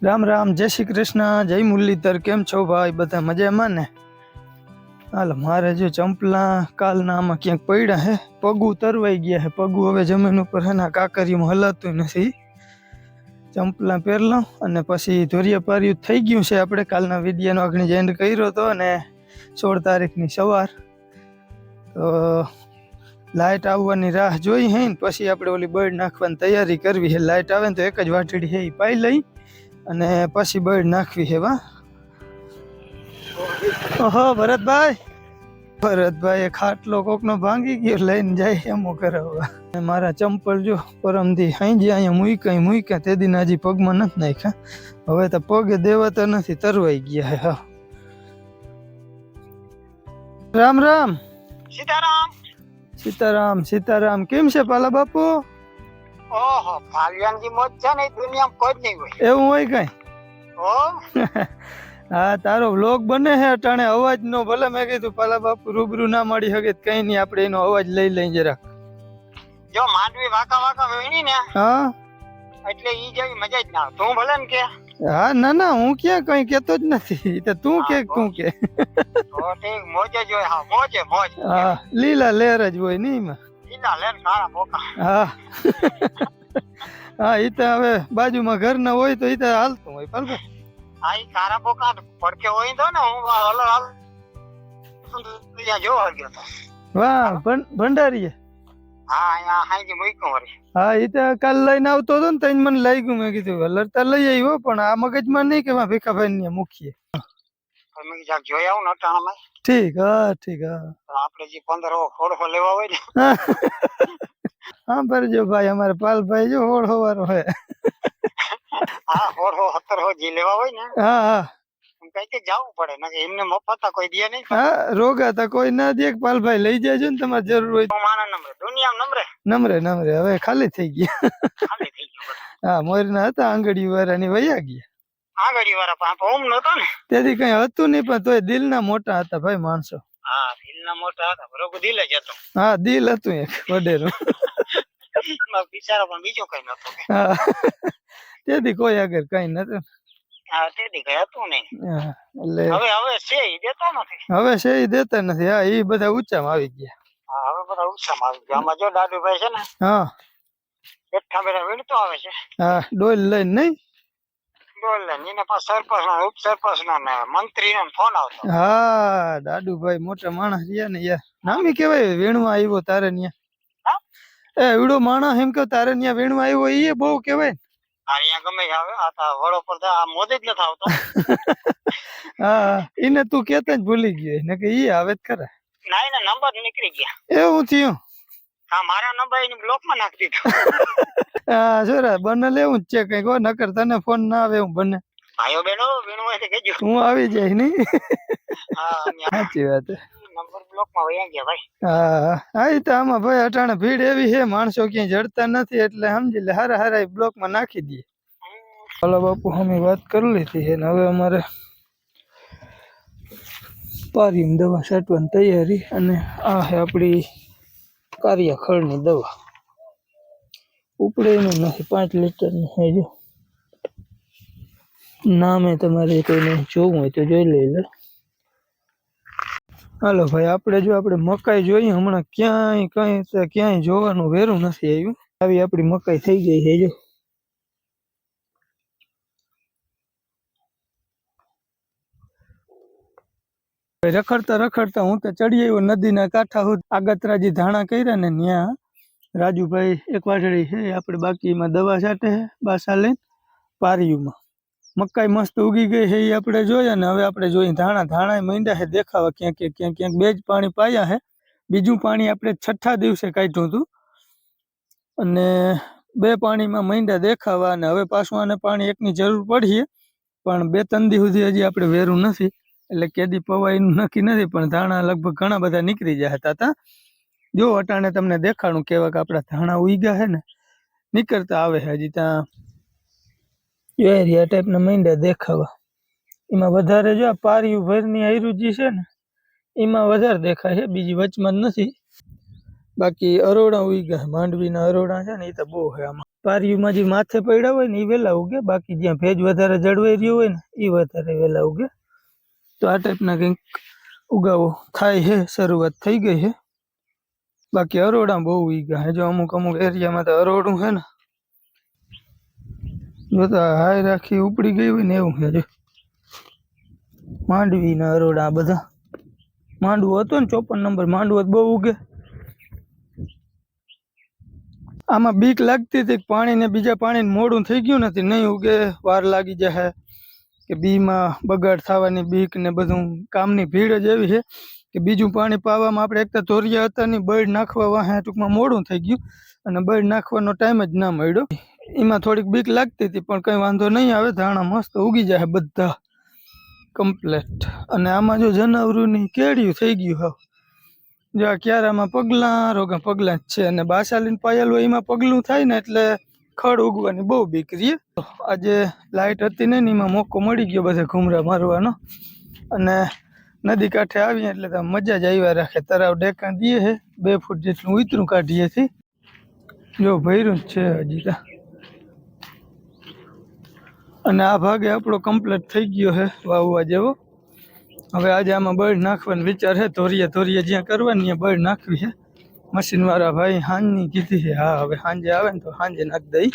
રામ રામ, જય શ્રી કૃષ્ણ, જય મુરલીધર. કેમ છો ભાઈ? બધા મજામાં ને? હાલો, મારે જો ચંપલા કાલના આમાં ક્યાંક પડ્યા હે, પગું તરવાઈ ગયા હે. પગું હવે જમીન ઉપર હે ને કાકરીમાં હલાતું નથી. ચંપલા પહેરલો અને પછી ધોરિયા પાર્યું થઈ ગયું છે. આપણે કાલના વિડીયોનો આગળ એન્ડ કર્યો હતો અને 16 તારીખની સવાર તો લાઇટ આવવાની રાહ જોઈ હે ને પછી આપણે ઓલી બળ નાખવાની તૈયારી કરવી છે. લાઇટ આવે ને તો એક જ વાટડી છે એ પાઈ લઈ અને પછી બળ નાખવી છે. ઓહો ભરતભાઈ ખાટલો કોકનો ભાંગી ગયો લઈને જાય એમ કરાવવા. મારા ચંપલ જો પરમથી હાંજે અહીંયા મૂક્યા તે દિન હજી પગમાં નથી નાખ્યા. હવે તો પગે દેવાતા નથી, તરવાઈ ગયા હે. હા, રામ રામ. સીતારામ સીતારામ સીતારામ. કેમ છે પાલા બાપુ? ઓહો, ભાલિયાનજી મોજ છે ને દુનિયામાં કોઈ જ નહીં હોય. એવું હોય કઈ? ઓ હા, તારો વ્લોગ બને છે અટાણે. અવાજ નો ભલે મેં કીધું પાલા બાપુ રૂબરૂ ના મળી શકે કઈ નહીં, આપણે એનો અવાજ લઈ લઈ જરાક. જો માંડવી વાકા વાકા વેણી ને હા, એટલે ઈ જેવી મજા જ ના આવે. તું ભલે ને કે હા, ના ના, હું ક્યાં કઈ કેતો જ નથી. તો તું કે તું કે તો ઠીક, મોજે જ હોય. હા, મોજે મોજ. હા, લીલા લહેર જ હોય ને એમાં. લીલા લેન કાળા બોકા. હા હા, ઈ તો હવે બાજુમાં ઘરના હોય તો ઈ તો હાલતું હોય. બરાબર. હા, ઈ કાળા બોકા પડકે હોય તો ને હું હલો હાલ ત્યાં જોવા ગયો તો. વાહ, ભંડારીએ. હા, અહીંયા હાઈજી મૂક્યું વળી. હા, ઈ તો કાલ લઈને આવતો હતો ને તઈને મને લાગ્યું, મેં કીધું લડતા લઈ આવ્યો પણ આ મગજમાં નહીં કે ભીખાભાઈ ને મૂકીએ. મેં કીધું જોઈ આવું ને અટાણામાં. ઠીક. હા ઠીક. હા, આપણે જે 15 ખોડો લેવા હોય ને. હા ભરજો ભાઈ, અમારે પાલભાઈ જો હોળ હોવારો હે. હા, 16 17 જે લેવા હોય ને. હા હા, કઈ જવું પડે ને, એમને મફત કોઈ દે નહીં. હા, રોગાતા કોઈ ના દે. પાલભાઈ લઈ જાજો ને તમારે જરૂર હોય. મારા નંબરે દુનિયા નમરે હવે ખાલી થઈ ગયા. ખાલી થઈ ગયું. હા, મોરના હતા આંગળી વાળાની વયા ગયા. આંગળી વાળા પાંપ ઓમ નતો ને. તેથી કઈ હતું નહીં પણ તોય દિલના મોટા હતા ભાઈ માણસો. હા, દિલના મોટા હતા. બરોબર, દિલ જ હતો. હા, દિલ હતું એક વડેરું. બિચારો પણ બીજો કઈ નતો. હા, તેથી કોઈ આગળ કઈ નતું. હા, તેથી કઈ હતું નહીં. હા, એટલે હવે છે ઈ દેતા નથી. હવે છે ઈ દેતા નથી. હા, ઈ બધા ઊંચામાં આવી ગયા. હા, હવે બધા ઉત્સાહમાં આવી ગયા. આમાં જો દાદુભાઈ છે ને, હા બેઠા બેઠા વીણતો આવે છે. હા, ડોલ લઈને નહીં. બોલ ને એને પાછ સરપંચ નો ઉપસરપંચ નો ને મંત્રી નો ફોન આવતો. હા, દાદુભાઈ મોટા માણસ રહ્યા ને યાર. નામી કેવાય વીણવા આવ્યો તારે ન્યા. એ એવડો માણસ એમ કે તારે ન્યા વીણવા આવ્યો એ બહુ કેવાય. અહીંયા ગમે આવે આ વડો પર આ મોદે જ નથી આવતો. હા, એને તું કેતા જ ભૂલી ગયો ને કે ઈ આવે જ ખરા. ના, એના નંબર નીકળી ગયા. એવું થયું? હા, મારા નંબર એને બ્લોક માં નાખી દીધો. હા, જોરા બને લેવું જ છે કઈ. કોઈ નકર તને ફોન ના આવે એવું બને. ભાઈઓ બહેનો વીણવા છે કેજો. હું આવી જાય નહીં. હા, સાચી વાત. નંબર બ્લોક માં વયા ગયા ભાઈ. હા હા, ઈ તો આમાં ભાઈ અટાણે ભીડ એવી છે, માણસો ક્યાંય જડતા નથી એટલે સમજી લે હારા હારા બ્લોક માં નાખી દઈએ. ચાલો બાપુ, અમે વાત કરી લીધી છે ને હવે અમારે પારીમ દવા છાંટવાની તૈયારી. અને આ છે આપણી કાર્યખળની દવા. ઉપડે એનું નથી, 5 લીટરની છે. જો નામે તમારે કોઈને જોવું હોય તો જોઈ લઈ લે. હાલો ભાઈ, આપણે મકાઈ જોઈએ હમણાં. ક્યાંય જોવાનું વેરું નથી આવ્યું. આવી આપણી મકાઈ થઈ ગઈ છે. જો રખડતા હું તો ચડી આવ્યો નદીના કાંઠા સુધી. આગતરાજી ધાણા કર્યા ને ત્યાં રાજુભાઈ એક વાટડી છે આપણે બાકીમાં દવા છાંટે છે બાસા લઈને પારીયુંમાં. મકાઈ મસ્ત ઉગી ગઈ છે એ આપણે જોયા ને હવે આપણે જોઈએ ધાણા માંડ્યા છે દેખાવા. ક્યાંક બે જ પાણી પાયા છે. બીજું પાણી આપણે 6થા દિવસે કાઢ્યું હતું અને 2 પાણીમાં માંડ્યા દેખાવા. અને હવે પાછું આને પાણી એકની જરૂર પડીએ પણ 2-3 દી સુધી હજી આપણે વેરું નથી એટલે કેદી પવાઈનું નક્કી નથી. પણ ધાણા લગભગ ઘણા બધા નીકળી ગયા હતા. જો અટાણે તમને દેખાડું કેવા કે આપણા ધાણા ઉગ્યા છે ને, નીકળતા આવે છે હજી. ત્યાં આ ટાઈપના માંડ્યા દેખાવા. એમાં વધારે જો આ પારિયું ભરની આયરુજી છે ને એમાં વધારે દેખાય છે, બીજી વચમાં જ નથી. બાકી અરોડા ઉગ્યા છે, માંડવીના અરોડા છે ને એ તો બહુ છે આમાં. પારીયુંમાં જે માથે પડ્યા હોય ને એ વહેલા ઉગે, બાકી જ્યાં ભેજ વધારે જળવાઈ રહ્યો હોય ને એ વધારે વહેલા ઉગે. તો આ ટાઈપના કંઈક ઉગાવો થાય છે, શરૂઆત થઈ ગઈ છે. બાકી અરોડા બહુ ઉગ્યા છે. જો અમુક એરિયામાં તો અરોડું છે ને, જો તો હાય રાખી ઉપડી ગઈ હોય ને એવું છે. જો માંડવીના અરોડા બધા. માંડવો હતો ને 54 નંબર માંડવો બહુ ઉગે. આમાં બીક લાગતી હતી કે પાણીને બીજા પાણીને મોડું થઈ ગયું નથી, નહીં ઉગે, વાર લાગી જશે કે બીમાં બગાડ થવાની બીક ને બધું. કામની ભીડ જ એવી છે કે બીજું પાણી પાવામાં આપણે એક તો ધોરિયા હતા ને બળ નાખવા વાહે ટૂંકમાં મોડું થઈ ગયું અને બળ નાખવાનો ટાઈમ જ ના મળ્યો. એમાં થોડીક બીક લાગતી હતી, પણ કંઈ વાંધો નહીં આવે. ધાણા મસ્ત ઉગી જાય બધા કમ્પ્લેટ. અને આમાં જો જનાવરોની કેળિયું થઈ ગયું હવે. જો આ ક્યારામાં પગલાં રોગા પગલાં જ છે, અને બાસાલીને પાયેલ હોય એમાં પગલું થાય ને એટલે ખડ ઉગવાની બહુ બીક રહે. આજે લાઇટ હતી ને એમાં મોકો મળી ગયો બધે ઘૂમરા મારવાનો, અને નદી કાંઠે આવીએ એટલે તો મજા જ આવ્યા રાખે. તરાવ ડેકા દઈએ છે, 2 ફૂટ જેટલું ઉતરું કાઢીએ છીએ. જો ભર્યું જ છે હજી તો. અને આ ભાગે આપણો કમ્પ્લીટ થઈ ગયો છે વાવવા જેવો. હવે આજે આમાં બળ નાખવાનો વિચાર છે. ધોરિયા જ્યાં કરવાની ત્યાં બળ નાખવી છે. મશીનવાળા ભાઈ સાંજની કીધી છે. હા, હવે સાંજે આવે ને તો સાંજે નાખી દઈ,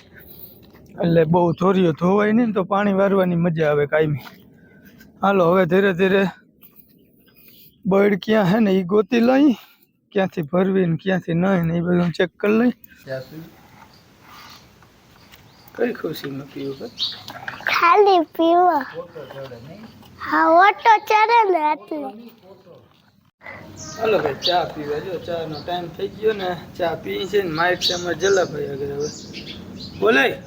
એટલે બહુ ધોરિયો ધોવાય નહીં ને તો પાણી વારવાની મજા આવે કાયમી. હાલો હવે ધીરે ધીરે બળ ક્યાં છે ને એ ગોતી લઈ, ક્યાંથી ભરવી ને ક્યાંથી નહીં ને એ બધું ચેક કરી લઈ. કઈ ખુશીમાં પીવું? ખાલી પીવા. હા, ઓટો ચડે ને એટલે. હાલો ભાઈ ચા પીવા. જો ચા નો ટાઈમ થઈ ગયો ને, ચા પી છે ને. માઇક છે અમારે જલાભાઈ આગળ. હવે બોલાય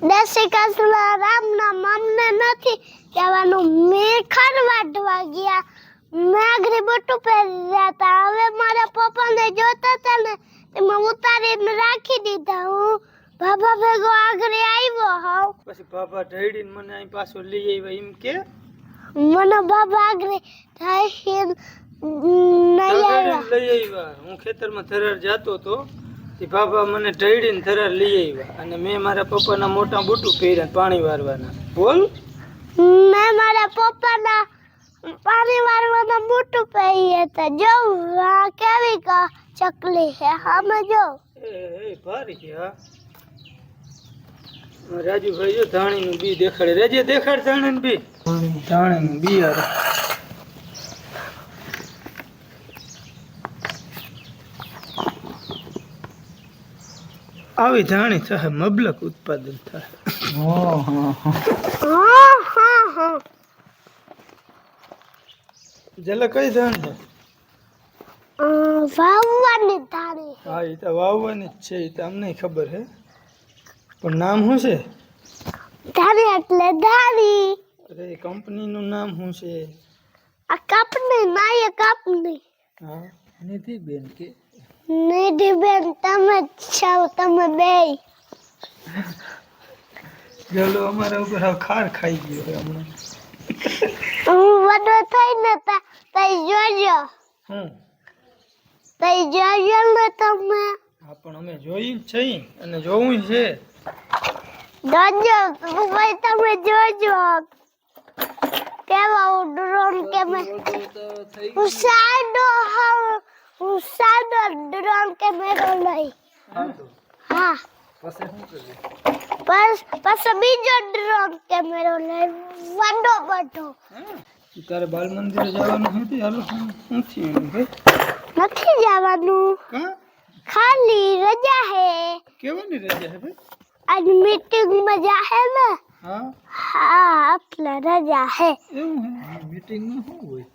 દેશી કસલા રામના મમને નથી કહેવાનું. મેં ખરવાડવા ગયા, મેં આગળ બટુ પહેર્યા હતા. હવે મારા પપ્પાને જોતા હતા ને તેમાં ઉતારીને રાખી દીધા. હું બાબા ભેગો આગળ આવ્યો હોવ. પછી બાબા ઢળીને મને અહીં પાછો લઈ આવ્યા એમ કે? મને બાબા આગળ થાય નહીં આવ્યા. લઈ આવ્યા. હું ખેતરમાં થરાર જાતો હતો, તે બાબા મને ઢળીને થરાર લઈ આવ્યા, અને મેં મારા પપ્પાના મોટા બુટું પહેર્યા પાણી વારવાના. બોલ. મેં મારા પપ્પાના પાણી વારવાના બુટું પહેર્યા હતા. જો આ કેવી ચકલી છે આમાં જો. એ ભારી છે. હા રાજુભાઈ જો ધાણીનું બી દેખાડે. રેજે દેખાડ ધાણીનું બી. ધાણીનું બી યાર. આવી ધાણી થાય મબલક ઉત્પાદન થાય. જલે કઈ ધાણી છે? વાવવાની ધાણી. હા, એ તો વાવવાની જ છે. એ તો અમને ખબર છે, પણ નામ શું છે? ધાણી એટલે ધાણી. અરે કંપનીનું નામ શું છે? આ કંપની ના, એ કંપની. હા, નિધિ બેન કે? નિધિ બેન તમે જ છો, તમે બે. જલો અમારા ઉપર હવે ખાર ખાઈ ગયો છે હમણાં. હું વડો થઈને તઈ જોજો. તઈ જોજો ને તમે. હા, પણ અમે જોઈ જ છે અને જોવું છે. જોજો ભાઈ, તમે જોજો કેવા ડ્રોન હું સાદો ડ્રોન કેમેરો લઈ. હા, પછી બીજો ડ્રોન કેમેરો લઈ, વડો બધો. તારે બાલ મંદિર જવાનું હતું? હાલો નથી જવાનું, ખાલી રજા હે. કેવાની રજા હે ભાઈ? આજ મીટિંગ માં જાહે ને. હા હા, એટલે રજા હે. એવું હે? મીટિંગ માં શું હોય?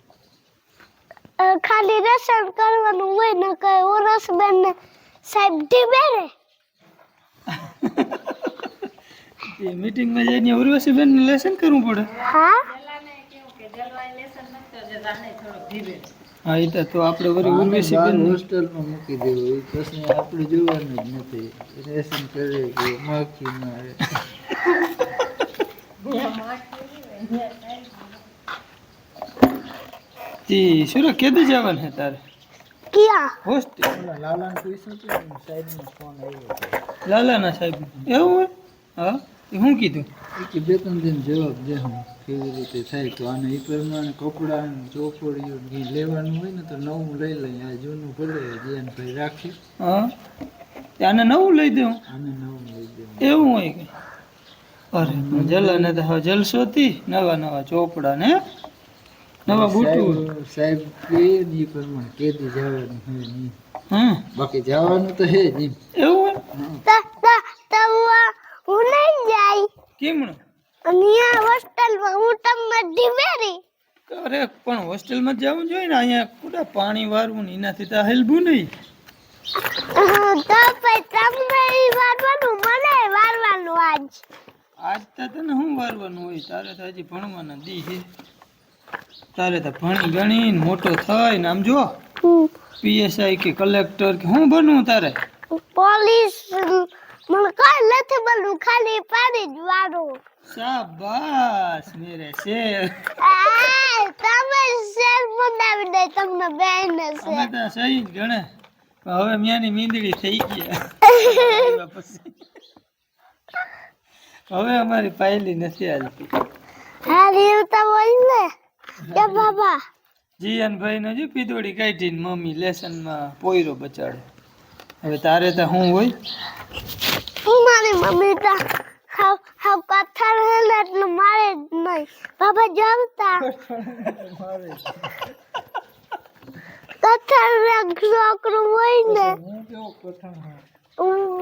ખાલી લેસન કરવાનું હોય ને. કઈ ઓરસ બેન ને સાહેબ ઢીબે રે. એ મીટિંગ માં જઈને ઉર્વશી બેન ને લેસન કરવું પડે? હા, હા, એ તો આપણે વળી ઉર્વશી બેન હોસ્ટેલમાં મૂકી દેવું. એ પ્રશ્ન આપણે જોવાનું જ નથી. રેશન કરે કે માખી ના આવે. જી સુરત કેદી જવાનું છે તારે? ક્યાં હોસ્ટેલ ઓલા લાલાને પૂછ્યું હતું ને, સાહેબનો ફોન આવ્યો હતો. લાલાના સાહેબ એવું હોય હા એ શું કીધું એ કે 2-3 દિન જવાબ દે હું કેવી રીતે થાય તો આને એ પ્રમાણે કપડાં ચોપડીઓ ઘી લેવાનું હોય ને તો નવું લઈ લઈએ આ જૂનું ભલે જીયાનભાઈ રાખી હા આને નવું લઈ દઉં આને નવું લઈ દે એવું હોય કે અરે જલાને તો હવે જલસોથી નવા નવા ચોપડા ને નવા બૂટું સાહેબ કે ને એ પ્રમાણે કેદી જવાનું હે નહીં હા બાકી જવાનું તો હે જ એમ. એવું હોય તો હું નહીં જાય કેમનું અને આ હોસ્ટેલમાં હું તમને ઢીમેરી અરે પણ હોસ્ટેલમાં જવું જોઈએ ને અહીંયા કુડા પાણી વારવું ને એનાથી તો હેલવું નહીં તો પછી તમને ઈ વારવાનું મને વારવાનું આજ આજ તો તને શું વારવાનું હોય તારે તો હજી ભણવાના દી છે તારે તો ભણી ગણી ને મોટો થાય ને આમ જો પીએસઆઈ કે કલેક્ટર કે શું બનવું તારે પોલીસ મને કઈ નથી બનવું ખાલી પાણી જ વારું શાબાશ મેરે શેર તમે શેર બનાવી દે તમને બેન અમે તો સહી જ ગણે પણ હવે મ્યાની મીંદડી થઈ ગયા પછી હવે અમારી પાયલી નથી હાલતી હા રીવ તો બોલ ને કે બાબા જીયાનભાઈ નો જો પીદોડી કાઢીને મમ્મી લેસનમાં પોયરો બચાડે હવે તારે તો શું હોય મારી મમ્મી તો હાવ પથ્થર હે ને એટલે મારે જ નહીં બાબા જમતા પથ્થર છોકરું હોય ને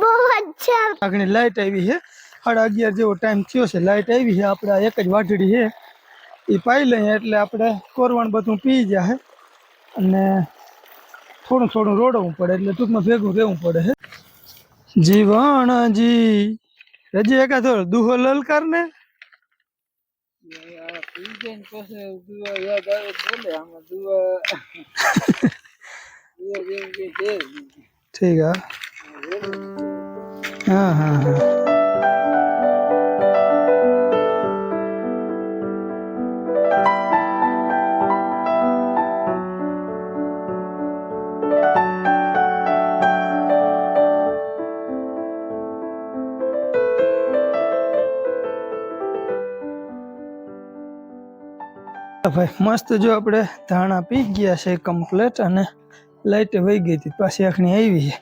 બહુ અચ્છા આગળ લાઈટ આવી છે 11:30 જેવો ટાઈમ થયો છે લાઈટ આવી છે આપણે એક જ વાટડી છે એ પાઈ લઈએ એટલે આપણે કોરવણ બધું પી જાય અને થોડું થોડું રોડવું પડે એટલે ટૂંકમાં ભેગું રહેવું પડે છે જીવણજી રજી એકાદો દુહો લલકાર ને ઠીક હા હા હા ભાઈ મસ્ત જો આપણે ધાણા પી ગયા છે કમ્પ્લેટ અને લાઈટ વહી ગઈ હતી પાછી આખણી આવી છે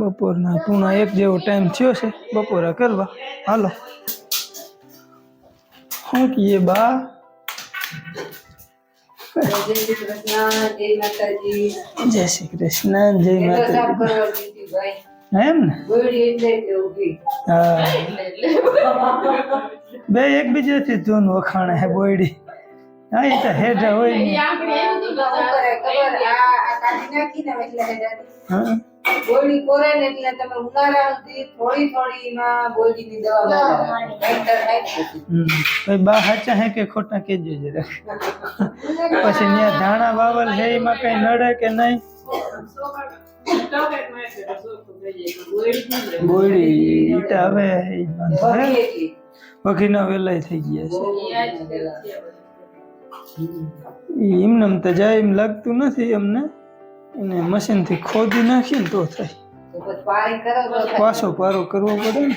બપોરના 1:30 જેવો ટાઈમ થયો છે બપોરા કરવા હાલો શું કહીએ બા જય શ્રી કૃષ્ણ જય માતાજી એમ ને હા બે એકબીજાથી ધૂન વખાણે હે બોયડી હા એ તો હેઠા હોય ને હા ગોળી કોરે ને એટલે તમે ઉનાળા સુધી થોડી થોડી માં ગોળીની દવા મારો ભાઈ બા હાચા હે કે ખોટા કેજો જરા પછી ત્યાં ધાણા વાવલ હે એમાં કઈ નડે કે નહીં બોયડી ઈ તો હવે વખીના વેલાય થઈ ગયા છે એમને તો જાય એમ લાગતું નથી અમને એને મશીન થી ખોદી નાખીએ ને તો થાય પાછો પારો કરવો પડે ને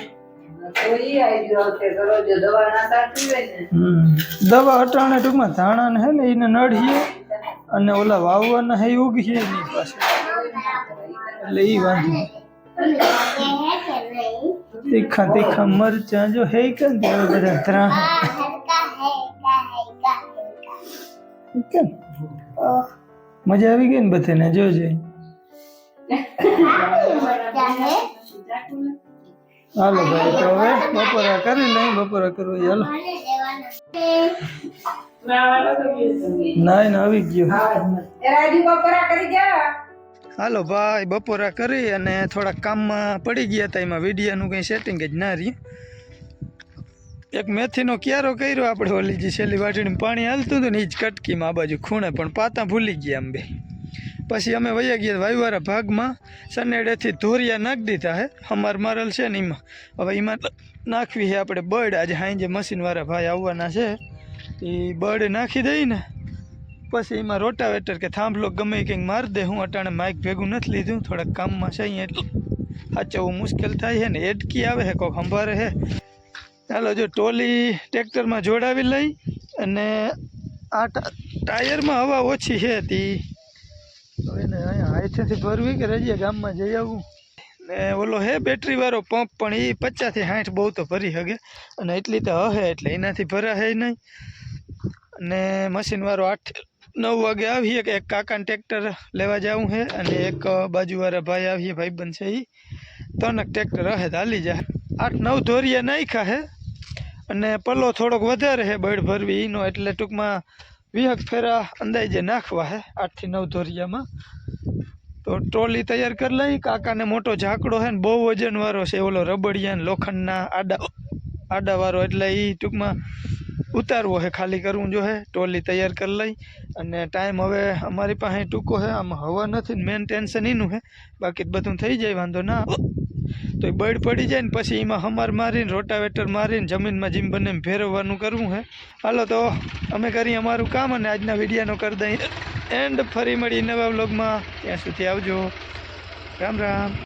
દવા અટાણે ટૂંકમાં ધાણા ને હે ને એને નડીએ અને ઓલા વાવવાના હે ઉગીએ નહીં પાછું એટલે ઈ વાંધો તીખા તીખા મરચા જો હે કે ને બધા ધ્રા મજા આવી ગઈ ને બધાને જોજે હાલો ભાઈ તો હવે બપોરા કરી લઈ બપોરા કરવી હાલો ના આવી ગયો હાલો ભાઈ બપોરા કરી અને થોડા કામમાં પડી ગયા હતા એમાં વિડીયાનું કંઈ સેટિંગ જ ના રહ્યું એક મેથીનો ક્યારો કર્યો આપણે ઓલી જે છેલ્લી વાટડીમાં પાણી હાલતું હતું ને એ જ કટકીમાં આ બાજુ ખૂણે પણ પાતા ભૂલી ગયા અંબે પછી અમે વયા ગયા વાયુવાળા ભાગમાં સનેડેથી ધોરિયા નાખી દીધા હે અમાર મારેલ છે ને એમાં હવે એમાં નાખવી છે આપણે બળ આજે હાઈ જે મશીનવાળા ભાઈ આવવાના છે એ બળ નાખી દઈ ને પછી એમાં રોટાવેટર કે થાંભલો ગમે એ કંઈક મારી દે. હું અટાણે માઇક ભેગું નથી લીધું, થોડાક કામમાં છે અહીંયા એટલે સાચવવું મુશ્કેલ થાય છે ને. એડકી આવે છે કોક સંભારે છે. ચાલો જો ટોલી ટ્રેક્ટરમાં જોડાવી લઈ અને આ ટાયરમાં હવા ઓછી છે તી હવે ને અહીંયા હાથેથી ભરવી કે રજીએ ગામમાં જઈ આવવું. ને ઓલો હે બેટરીવાળો પંપ પણ એ 50 થી 60 બહુ તો ભરી શકે અને એટલી તો હે એટલે એનાથી ભરાશે નહીં. અને મશીનવાળો 8-9 વાગે આવીએ કે એક કાકાને ટ્રેક્ટર લેવા જવું છે અને એક બાજુવાળા ભાઈ આવીએ ભાઈબંધ છે એ 3 ટ્રેક્ટર રહે તો હાલી જાય. 8-9 ધોરિયા નાખ્યા છે અને પલ્લો થોડોક વધારે છે બળ ભરવી એનો એટલે ટૂંકમાં 20 ફેરા અંદાજે નાખવા છે 8 થી 9 ધોરિયામાં. તો ટ્રોલી તૈયાર કરી લઈ. કાકાને મોટો ઝાકડો છે ને બહુ વજનવાળો છે, ઓલો રબડિયા ને લોખંડના આડાવાળો એટલે એ ટૂંકમાં ઉતારવો છે, ખાલી કરવું જો હે. ટ્રોલી તૈયાર કરી લઈ અને ટાઈમ હવે અમારી પાસે ટૂંકો છે, આમાં હવા નથી ને મેન ટેન્શન એનું છે, બાકી બધું થઈ જાય વાંધો ના. તો એ બળ પડી જાય ને પછી એમાં હમાર મારીને રોટાવેટર મારીને જમીનમાં જેમ બને એમ ફેરવવાનું કરવું છે. હાલો તો અમે કરીએ અમારું કામ અને આજના વિડીયોનો કરી દઈએ એન્ડ. ફરી મળી નવા વ્લોગમાં, ત્યાં સુધી આવજો. રામ રામ.